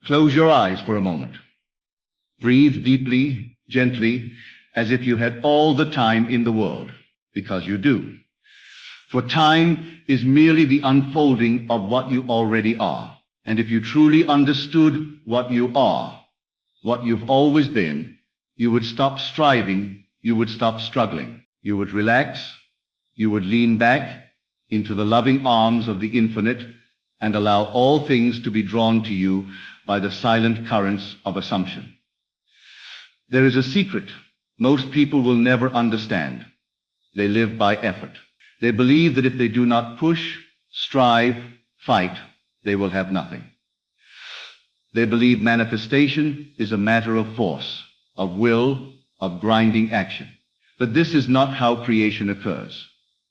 Close your eyes for a moment. Breathe deeply, gently, as if you had all the time in the world, because you do. For time is merely the unfolding of what you already are. And if you truly understood what you are, what you've always been, you would stop striving, you would stop struggling. You would relax, you would lean back into the loving arms of the infinite and allow all things to be drawn to you by the silent currents of assumption. There is a secret most people will never understand. They live by effort. They believe that if they do not push, strive, fight, they will have nothing. They believe manifestation is a matter of force, of will, of grinding action. But this is not how creation occurs.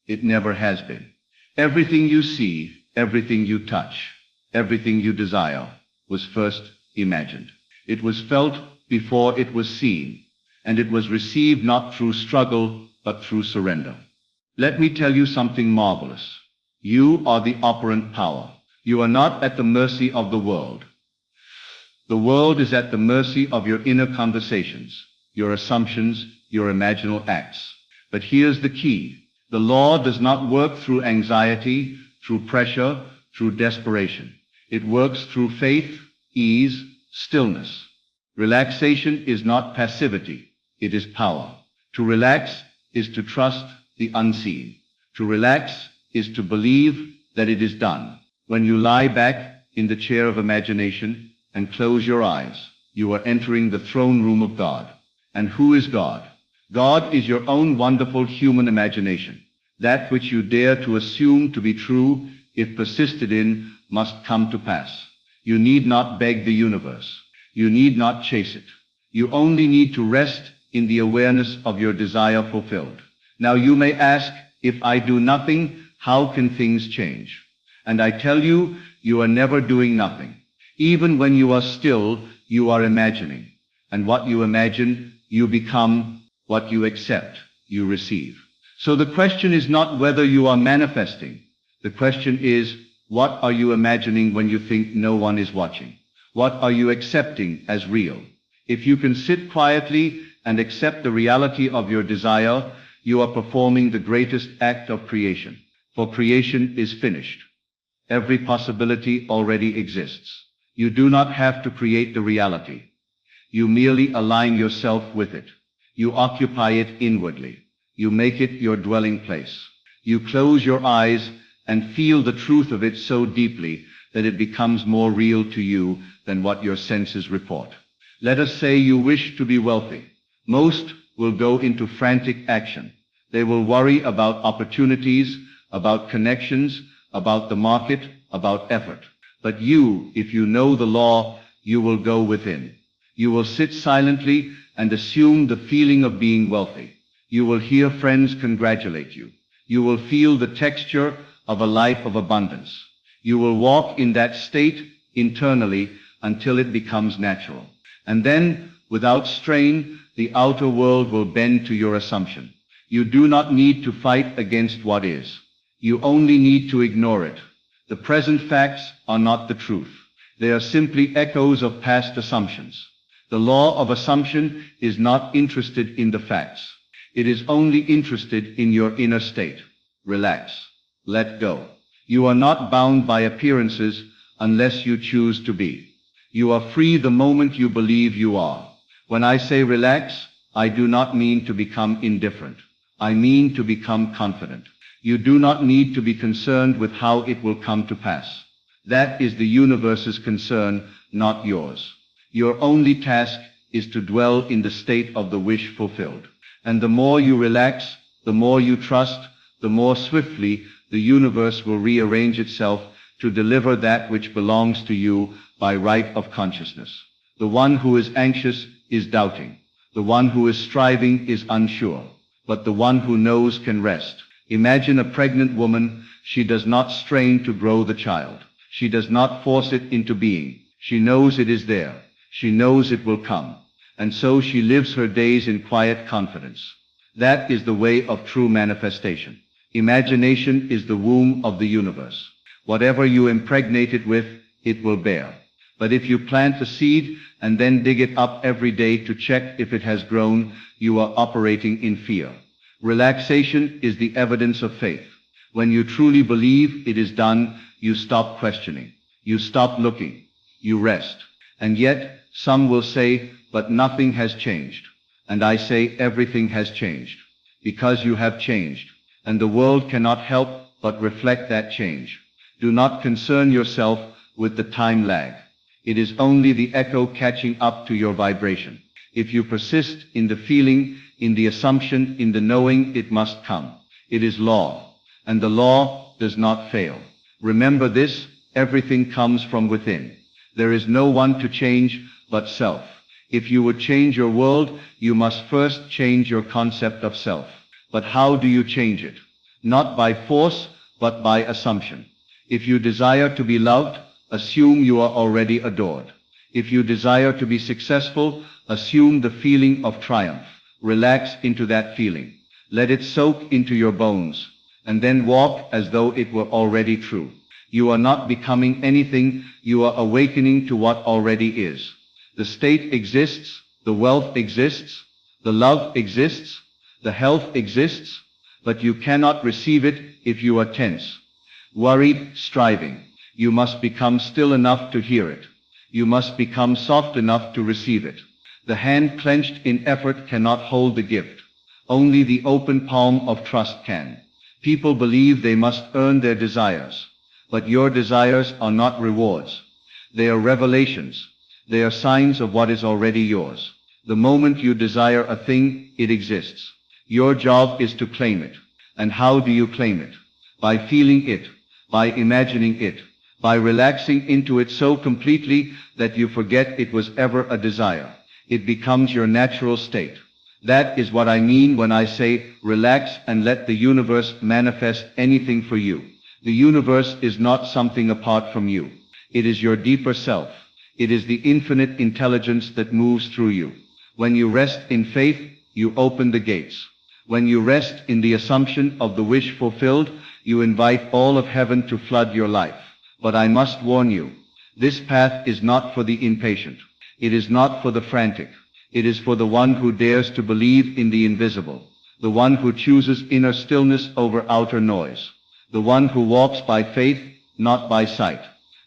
It never has been. Everything you see, everything you touch, everything you desire was first imagined. It was felt before it was seen, and it was received not through struggle, but through surrender. Let me tell you something marvelous. You are the operant power. You are not at the mercy of the world. The world is at the mercy of your inner conversations, your assumptions, your imaginal acts. But here's the key. The law does not work through anxiety, through pressure, through desperation. It works through faith, ease, stillness. Relaxation is not passivity. It is power. To relax is to trust the unseen. To relax is to believe that it is done. When you lie back in the chair of imagination and close your eyes, you are entering the throne room of God. And who is God? God is your own wonderful human imagination. That which you dare to assume to be true, if persisted in, must come to pass. You need not beg the universe. You need not chase it. You only need to rest in the awareness of your desire fulfilled. Now you may ask, if I do nothing, how can things change? And I tell you, you are never doing nothing. Even when you are still, you are imagining. And what you imagine, you become. What you accept, you receive. So the question is not whether you are manifesting. The question is, what are you imagining when you think no one is watching? What are you accepting as real? If you can sit quietly and accept the reality of your desire, you are performing the greatest act of creation. For creation is finished. Every possibility already exists. You do not have to create the reality. You merely align yourself with it. You occupy it inwardly. You make it your dwelling place. You close your eyes and feel the truth of it so deeply that it becomes more real to you than what your senses report. Let us say you wish to be wealthy. Most will go into frantic action. They will worry about opportunities, about connections, about the market, about effort. But you, if you know the law, you will go within. You will sit silently and assume the feeling of being wealthy. You will hear friends congratulate you. You will feel the texture of a life of abundance. You will walk in that state internally until it becomes natural. And then, without strain, the outer world will bend to your assumption. You do not need to fight against what is. You only need to ignore it. The present facts are not the truth. They are simply echoes of past assumptions. The law of assumption is not interested in the facts. It is only interested in your inner state. Relax. Let go. You are not bound by appearances unless you choose to be. You are free the moment you believe you are. When I say relax, I do not mean to become indifferent. I mean to become confident. You do not need to be concerned with how it will come to pass. That is the universe's concern, not yours. Your only task is to dwell in the state of the wish fulfilled. And the more you relax, the more you trust, the more swiftly the universe will rearrange itself to deliver that which belongs to you by right of consciousness. The one who is anxious is doubting. The one who is striving is unsure. But the one who knows can rest. Imagine a pregnant woman. She does not strain to grow the child. She does not force it into being. She knows it is there. She knows it will come. And so she lives her days in quiet confidence. That is the way of true manifestation. Imagination is the womb of the universe. Whatever you impregnate it with, it will bear. But if you plant the seed and then dig it up every day to check if it has grown, you are operating in fear. Relaxation is the evidence of faith. When you truly believe it is done, you stop questioning. You stop looking. You rest. And yet, some will say, but nothing has changed. And I say everything has changed. Because you have changed. And the world cannot help but reflect that change. Do not concern yourself with the time lag. It is only the echo catching up to your vibration. If you persist in the feeling, in the assumption, in the knowing, it must come. It is law. And the law does not fail. Remember this, everything comes from within. There is no one to change but self. If you would change your world, you must first change your concept of self. But how do you change it? Not by force, but by assumption. If you desire to be loved, assume you are already adored. If you desire to be successful, assume the feeling of triumph. Relax into that feeling. Let it soak into your bones, and then walk as though it were already true. You are not becoming anything, you are awakening to what already is. The state exists, the wealth exists, the love exists, the health exists, but you cannot receive it if you are tense, worried, striving. You must become still enough to hear it. You must become soft enough to receive it. The hand clenched in effort cannot hold the gift. Only the open palm of trust can. People believe they must earn their desires. But your desires are not rewards. They are revelations. They are signs of what is already yours. The moment you desire a thing, it exists. Your job is to claim it. And how do you claim it? By feeling it, by imagining it, by relaxing into it so completely that you forget it was ever a desire. It becomes your natural state. That is what I mean when I say relax and let the universe manifest anything for you. The universe is not something apart from you. It is your deeper self. It is the infinite intelligence that moves through you. When you rest in faith, you open the gates. When you rest in the assumption of the wish fulfilled, you invite all of heaven to flood your life. But I must warn you, this path is not for the impatient. It is not for the frantic. It is for the one who dares to believe in the invisible, the one who chooses inner stillness over outer noise, the one who walks by faith, not by sight.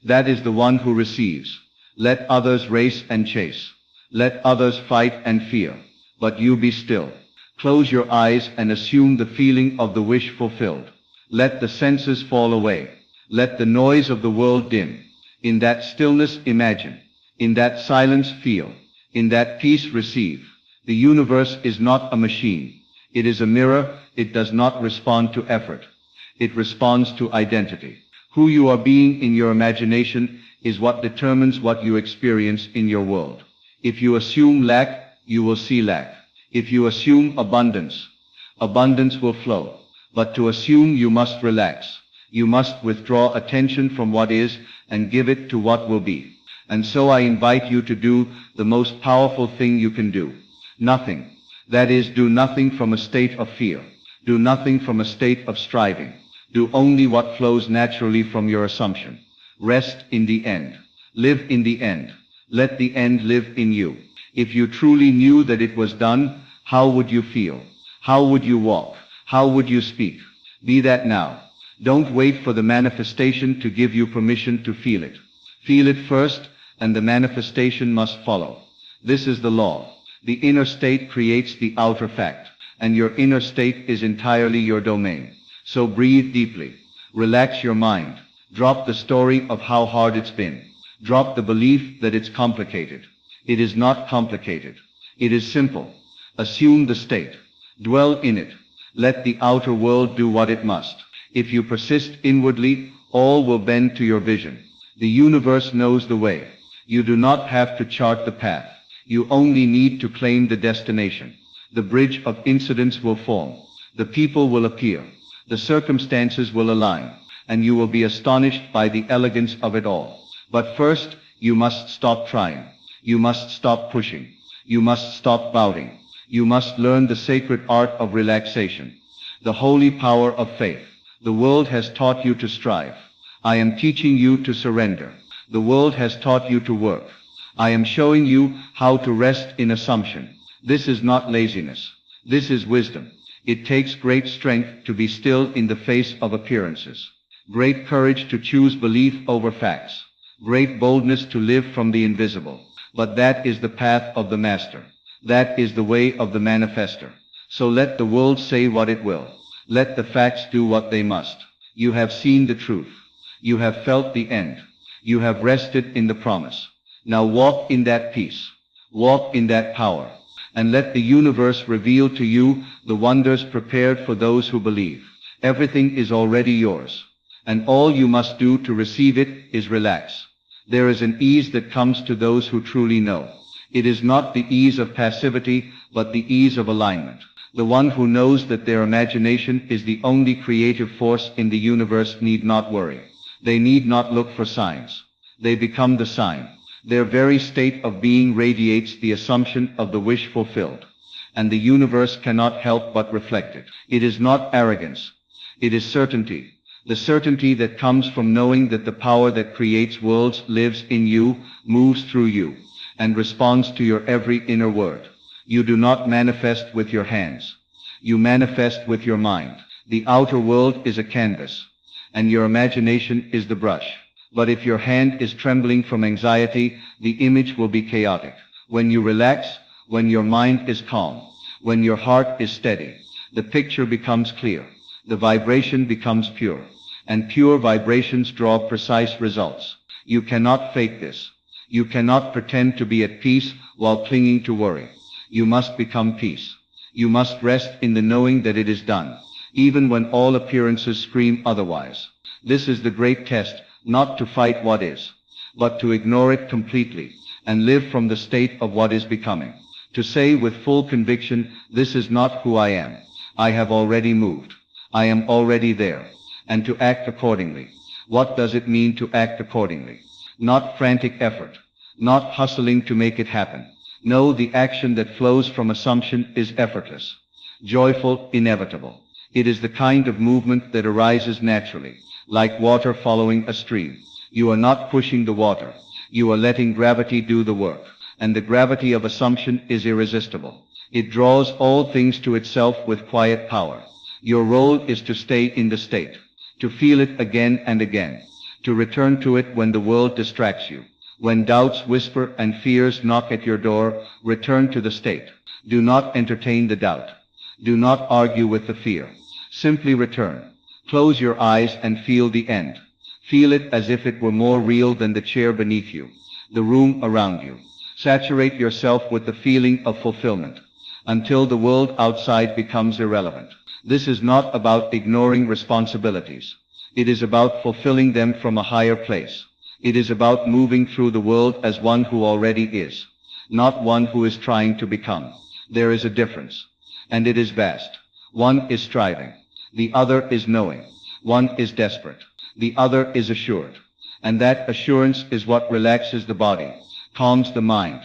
That is the one who receives. Let others race and chase. Let others fight and fear. But you be still. Close your eyes and assume the feeling of the wish fulfilled. Let the senses fall away. Let the noise of the world dim. In that stillness imagine. In that silence feel. In that peace receive. The universe is not a machine. It is a mirror. It does not respond to effort. It responds to identity. Who you are being in your imagination is what determines what you experience in your world. If you assume lack, you will see lack. If you assume abundance, abundance will flow. But to assume you must relax. You must withdraw attention from what is and give it to what will be. And so I invite you to do the most powerful thing you can do. Nothing. That is, do nothing from a state of fear. Do nothing from a state of striving. Do only what flows naturally from your assumption. Rest in the end. Live in the end. Let the end live in you. If you truly knew that it was done, how would you feel? How would you walk? How would you speak? Be that now. Don't wait for the manifestation to give you permission to feel it. Feel it first, and the manifestation must follow. This is the law. The inner state creates the outer fact, and your inner state is entirely your domain. So breathe deeply. Relax your mind. Drop the story of how hard it's been. Drop the belief that it's complicated. It is not complicated. It is simple. Assume the state. Dwell in it. Let the outer world do what it must. If you persist inwardly, all will bend to your vision. The universe knows the way. You do not have to chart the path. You only need to claim the destination. The bridge of incidents will form. The people will appear. The circumstances will align. And you will be astonished by the elegance of it all. But first, you must stop trying. You must stop pushing. You must stop doubting. You must learn the sacred art of relaxation. The holy power of faith. The world has taught you to strive. I am teaching you to surrender. The world has taught you to work. I am showing you how to rest in assumption. This is not laziness. This is wisdom. It takes great strength to be still in the face of appearances. Great courage to choose belief over facts. Great boldness to live from the invisible. But that is the path of the master. That is the way of the manifester. So let the world say what it will. Let the facts do what they must. You have seen the truth. You have felt the end. You have rested in the promise. Now walk in that peace. Walk in that power. And let the universe reveal to you the wonders prepared for those who believe. Everything is already yours. And all you must do to receive it is relax. There is an ease that comes to those who truly know. It is not the ease of passivity, but the ease of alignment. The one who knows that their imagination is the only creative force in the universe need not worry. They need not look for signs. They become the sign. Their very state of being radiates the assumption of the wish fulfilled. And the universe cannot help but reflect it. It is not arrogance. It is certainty. The certainty that comes from knowing that the power that creates worlds lives in you, moves through you, and responds to your every inner word. You do not manifest with your hands. You manifest with your mind. The outer world is a canvas, and your imagination is the brush. But if your hand is trembling from anxiety, the image will be chaotic. When you relax, when your mind is calm, when your heart is steady, the picture becomes clear. The vibration becomes pure. And pure vibrations draw precise results. You cannot fake this. You cannot pretend to be at peace while clinging to worry. You must become peace. You must rest in the knowing that it is done, even when all appearances scream otherwise. This is the great test, not to fight what is, but to ignore it completely, and live from the state of what is becoming. To say with full conviction, this is not who I am. I have already moved. I am already there. And to act accordingly. What does it mean to act accordingly? Not frantic effort. Not hustling to make it happen. No, the action that flows from assumption is effortless, joyful, inevitable. It is the kind of movement that arises naturally, like water following a stream. You are not pushing the water. You are letting gravity do the work. And the gravity of assumption is irresistible. It draws all things to itself with quiet power. Your role is to stay in the state, to feel it again and again, to return to it when the world distracts you. When doubts whisper and fears knock at your door, return to the state. Do not entertain the doubt. Do not argue with the fear. Simply return. Close your eyes and feel the end. Feel it as if it were more real than the chair beneath you, the room around you. Saturate yourself with the feeling of fulfillment, until the world outside becomes irrelevant. This is not about ignoring responsibilities. It is about fulfilling them from a higher place. It is about moving through the world as one who already is, not one who is trying to become. There is a difference, and it is vast. One is striving. The other is knowing. One is desperate. The other is assured. And that assurance is what relaxes the body, calms the mind,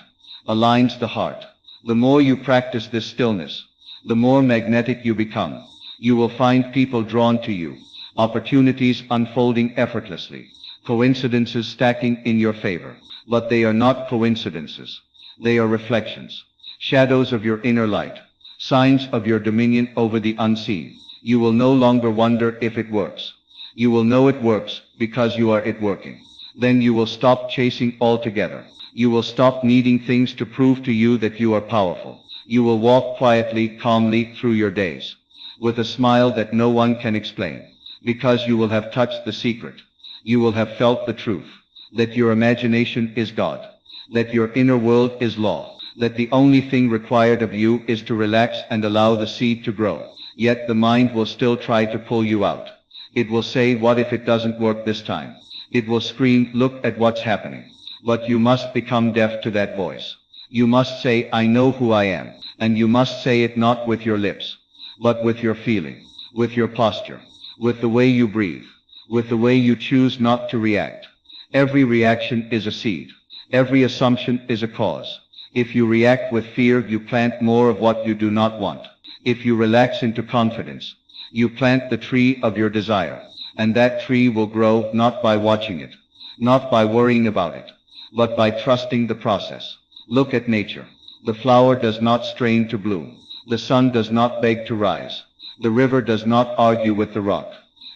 aligns the heart. The more you practice this stillness, the more magnetic you become. You will find people drawn to you, opportunities unfolding effortlessly, coincidences stacking in your favor. But they are not coincidences. They are reflections, shadows of your inner light, signs of your dominion over the unseen. You will no longer wonder if it works. You will know it works because you are it working. Then you will stop chasing altogether. You will stop needing things to prove to you that you are powerful. You will walk quietly, calmly through your days, with a smile that no one can explain, because you will have touched the secret. You will have felt the truth, that your imagination is God, that your inner world is law, that the only thing required of you is to relax and allow the seed to grow. Yet the mind will still try to pull you out. It will say, what if it doesn't work this time? It will scream, look at what's happening. But you must become deaf to that voice. You must say, I know who I am. And you must say it not with your lips, but with your feeling, with your posture, with the way you breathe, with the way you choose not to react. Every reaction is a seed. Every assumption is a cause. If you react with fear, you plant more of what you do not want. If you relax into confidence, you plant the tree of your desire, and that tree will grow not by watching it, not by worrying about it, but by trusting the process. Look at nature. The flower does not strain to bloom. The sun does not beg to rise. The river does not argue with the rock.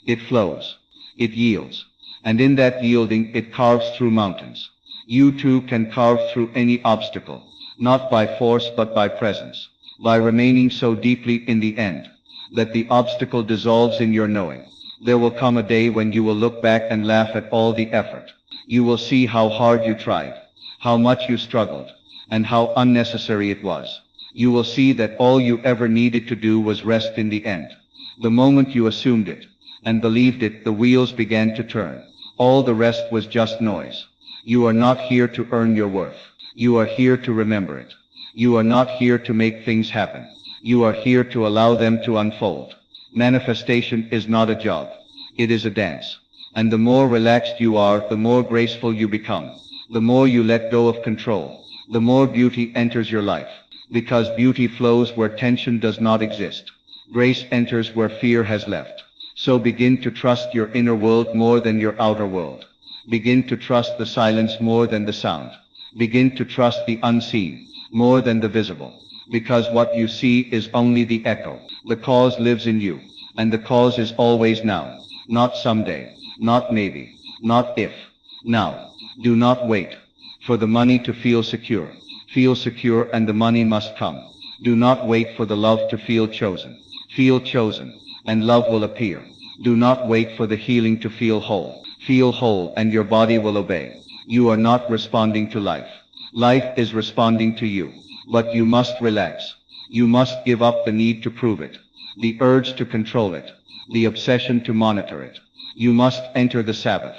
It flows. It yields. And in that yielding it carves through mountains. You too can carve through any obstacle, not by force but by presence, by remaining so deeply in the end, that the obstacle dissolves in your knowing. There will come a day when you will look back and laugh at all the effort. You will see how hard you tried, how much you struggled, and how unnecessary it was. You will see that all you ever needed to do was rest in the end. The moment you assumed it, and believed it, the wheels began to turn. All the rest was just noise. You are not here to earn your worth. You are here to remember it. You are not here to make things happen. You are here to allow them to unfold. Manifestation is not a job. It is a dance. And the more relaxed you are, the more graceful you become. The more you let go of control, the more beauty enters your life. Because beauty flows where tension does not exist. Grace enters where fear has left. So begin to trust your inner world more than your outer world. Begin to trust the silence more than the sound. Begin to trust the unseen more than the visible. Because what you see is only the echo. The cause lives in you. And the cause is always now. Not someday. Not maybe. Not if. Now. Do not wait for the money to feel secure. Feel secure and the money must come. Do not wait for the love to feel chosen. Feel chosen, and love will appear. Do not wait for the healing to feel whole. Feel whole and your body will obey. You are not responding to life. Life is responding to you. But you must relax. You must give up the need to prove it, the urge to control it, the obsession to monitor it. You must enter the Sabbath,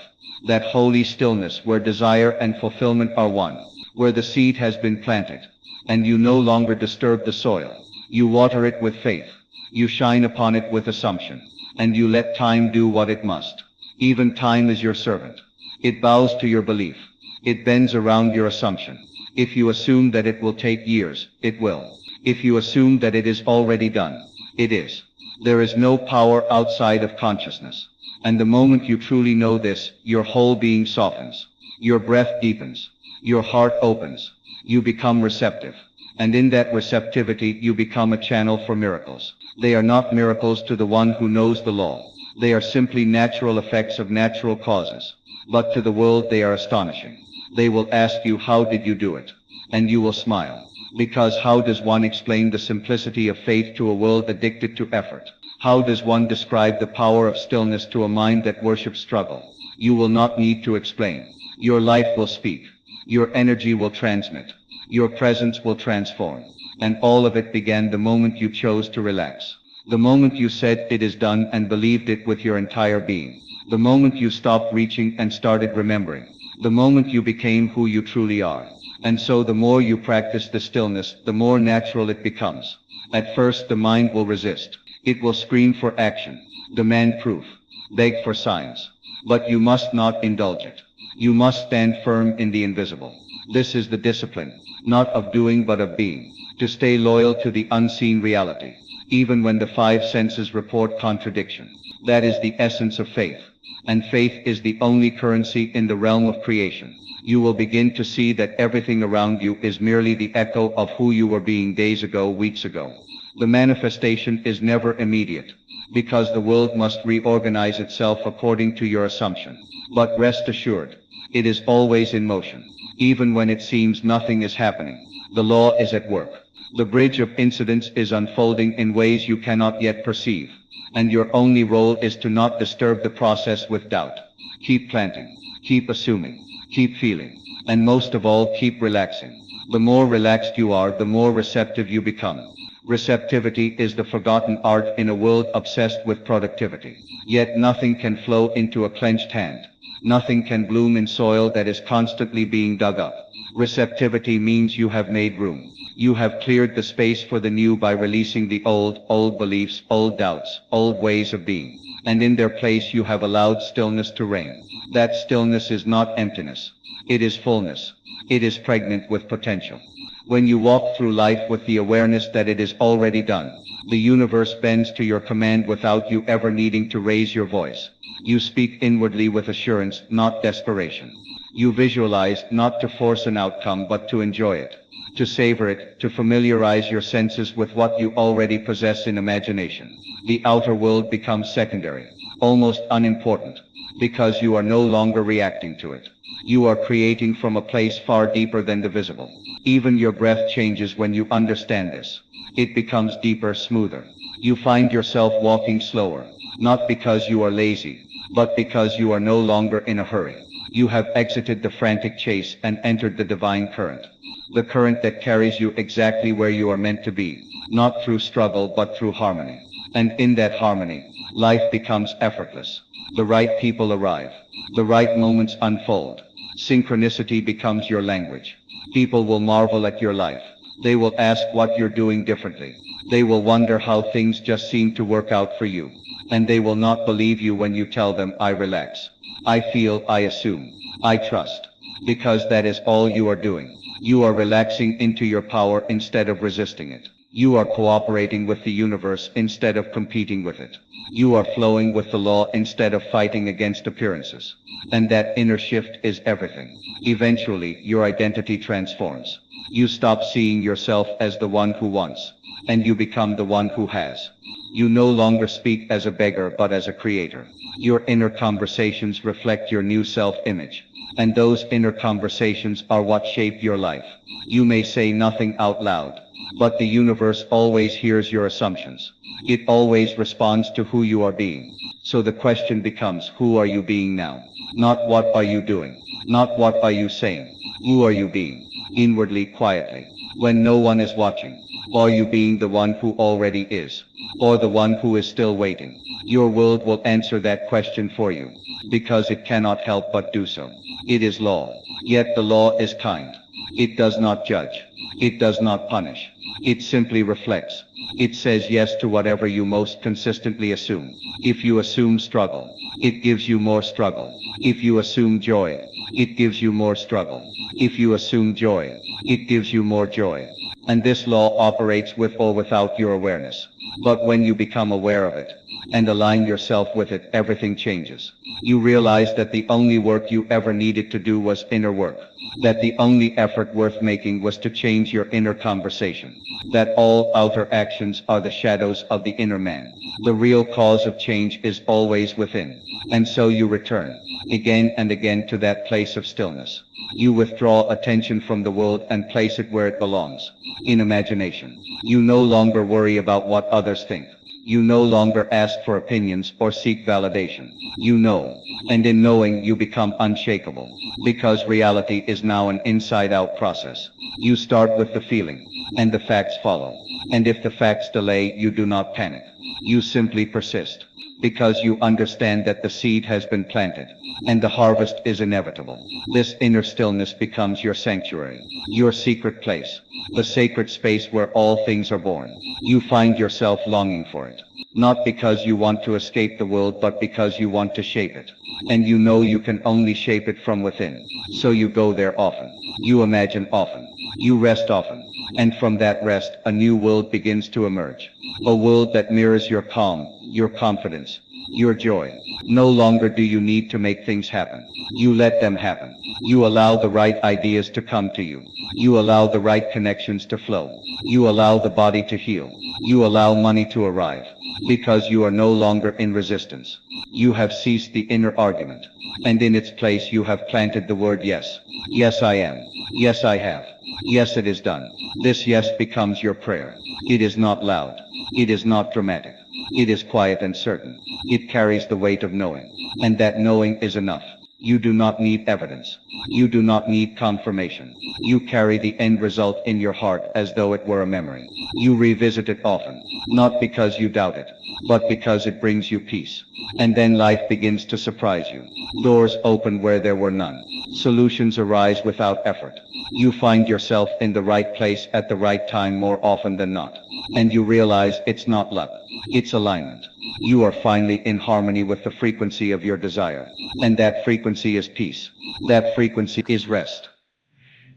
that holy stillness where desire and fulfillment are one, where the seed has been planted, and you no longer disturb the soil. You water it with faith. You shine upon it with assumption, and you let time do what it must. Even time is your servant. It bows to your belief. It bends around your assumption. If you assume that it will take years, it will. If you assume that it is already done, it is. There is no power outside of consciousness. And the moment you truly know this, your whole being softens. Your breath deepens. Your heart opens. You become receptive. And in that receptivity you become a channel for miracles. They are not miracles to the one who knows the law. They are simply natural effects of natural causes. But to the world they are astonishing. They will ask you, how did you do it? And you will smile. Because how does one explain the simplicity of faith to a world addicted to effort? How does one describe the power of stillness to a mind that worships struggle? You will not need to explain. Your life will speak. Your energy will transmit. Your presence will transform. And all of it began the moment you chose to relax. The moment you said it is done and believed it with your entire being. The moment you stopped reaching and started remembering. The moment you became who you truly are. And so the more you practice the stillness, the more natural it becomes. At first the mind will resist. It will scream for action, demand proof, beg for signs. But you must not indulge it. You must stand firm in the invisible. This is the discipline, not of doing but of being. To stay loyal to the unseen reality, even when the five senses report contradiction. That is the essence of faith. And faith is the only currency in the realm of creation. You will begin to see that everything around you is merely the echo of who you were being days ago, weeks ago. The manifestation is never immediate, because the world must reorganize itself according to your assumption. But rest assured, it is always in motion. Even when it seems nothing is happening, the law is at work. The bridge of incidents is unfolding in ways you cannot yet perceive. And your only role is to not disturb the process with doubt. Keep planting, keep assuming, keep feeling, and most of all, keep relaxing. The more relaxed you are, the more receptive you become. Receptivity is the forgotten art in a world obsessed with productivity. Yet nothing can flow into a clenched hand. Nothing can bloom in soil that is constantly being dug up. Receptivity means you have made room. You have cleared the space for the new by releasing the old beliefs, old doubts, old ways of being. And in their place you have allowed stillness to reign. That stillness is not emptiness. It is fullness. It is pregnant with potential. When you walk through life with the awareness that it is already done, the universe bends to your command without you ever needing to raise your voice. You speak inwardly with assurance, not desperation. You visualize not to force an outcome but to enjoy it, to savor it, to familiarize your senses with what you already possess in imagination. The outer world becomes secondary, almost unimportant, because you are no longer reacting to it. You are creating from a place far deeper than the visible. Even your breath changes when you understand this. It becomes deeper, smoother. You find yourself walking slower, not because you are lazy, but because you are no longer in a hurry. You have exited the frantic chase and entered the divine current. The current that carries you exactly where you are meant to be, not through struggle but through harmony. And in that harmony, life becomes effortless. The right people arrive. The right moments unfold. Synchronicity becomes your language. People will marvel at your life. They will ask what you're doing differently. They will wonder how things just seem to work out for you. And they will not believe you when you tell them, I relax. I feel, I assume. I trust. Because that is all you are doing. You are relaxing into your power instead of resisting it. You are cooperating with the universe instead of competing with it. You are flowing with the law instead of fighting against appearances. And that inner shift is everything. Eventually, your identity transforms. You stop seeing yourself as the one who wants, and you become the one who has. You no longer speak as a beggar but as a creator. Your inner conversations reflect your new self-image. And those inner conversations are what shape your life. You may say nothing out loud, but the universe always hears your assumptions. It always responds to who you are being. So the question becomes, who are you being now? Not what are you doing? Not what are you saying? Who are you being? Inwardly, quietly, when no one is watching. Are you being the one who already is? Or the one who is still waiting? Your world will answer that question for you, because it cannot help but do so. It is law. Yet the law is kind. It does not judge. It does not punish. It simply reflects. It says yes to whatever you most consistently assume. If you assume struggle, it gives you more struggle. If you assume joy, it gives you more struggle. If you assume joy, it gives you more joy. And this law operates with or without your awareness. But when you become aware of it, and align yourself with it, everything changes. You realize that the only work you ever needed to do was inner work. That the only effort worth making was to change your inner conversation. That all outer actions are the shadows of the inner man. The real cause of change is always within. And so you return, again and again, to that place of stillness. You withdraw attention from the world and place it where it belongs, in imagination. You no longer worry about what others think. You no longer ask for opinions or seek validation. You know, and in knowing you become unshakable, because reality is now an inside-out process. You start with the feeling, and the facts follow. And if the facts delay, you do not panic. You simply persist, because you understand that the seed has been planted, and the harvest is inevitable. This inner stillness becomes your sanctuary, your secret place, the sacred space where all things are born. You find yourself longing for it, not because you want to escape the world but because you want to shape it. And you know you can only shape it from within. So you go there often. You imagine often. You rest often. And from that rest, a new world begins to emerge. A world that mirrors your calm, your confidence, your joy. No longer do you need to make things happen. You let them happen. You allow the right ideas to come to you. You allow the right connections to flow. You allow the body to heal. You allow money to arrive. Because you are no longer in resistance. You have ceased the inner argument. And in its place you have planted the word yes. Yes, I am. Yes, I have. Yes, it is done. This yes becomes your prayer. It is not loud. It is not dramatic. It is quiet and certain. It carries the weight of knowing. And that knowing is enough. You do not need evidence. You do not need confirmation. You carry the end result in your heart as though it were a memory. You revisit it often, not because you doubt it, but because it brings you peace. And then life begins to surprise you. Doors open where there were none. Solutions arise without effort. You find yourself in the right place at the right time more often than not. And you realize it's not luck. It's alignment. You are finally in harmony with the frequency of your desire. And that frequency is peace. That frequency is rest.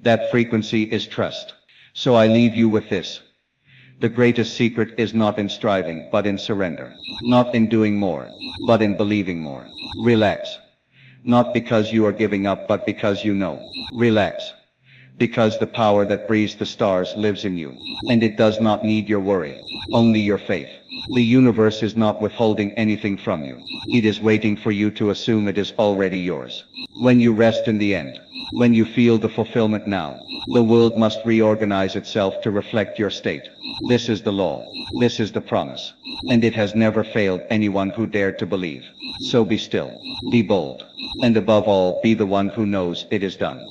That frequency is trust. So I leave you with this. The greatest secret is not in striving, but in surrender. Not in doing more, but in believing more. Relax. Not because you are giving up, but because you know. Relax. Because the power that breathes the stars lives in you, and it does not need your worry, only your faith. The universe is not withholding anything from you. It is waiting for you to assume it is already yours. When you rest in the end, when you feel the fulfillment now, the world must reorganize itself to reflect your state. This is the law. This is the promise. And it has never failed anyone who dared to believe. So be still, be bold, and above all, be the one who knows it is done.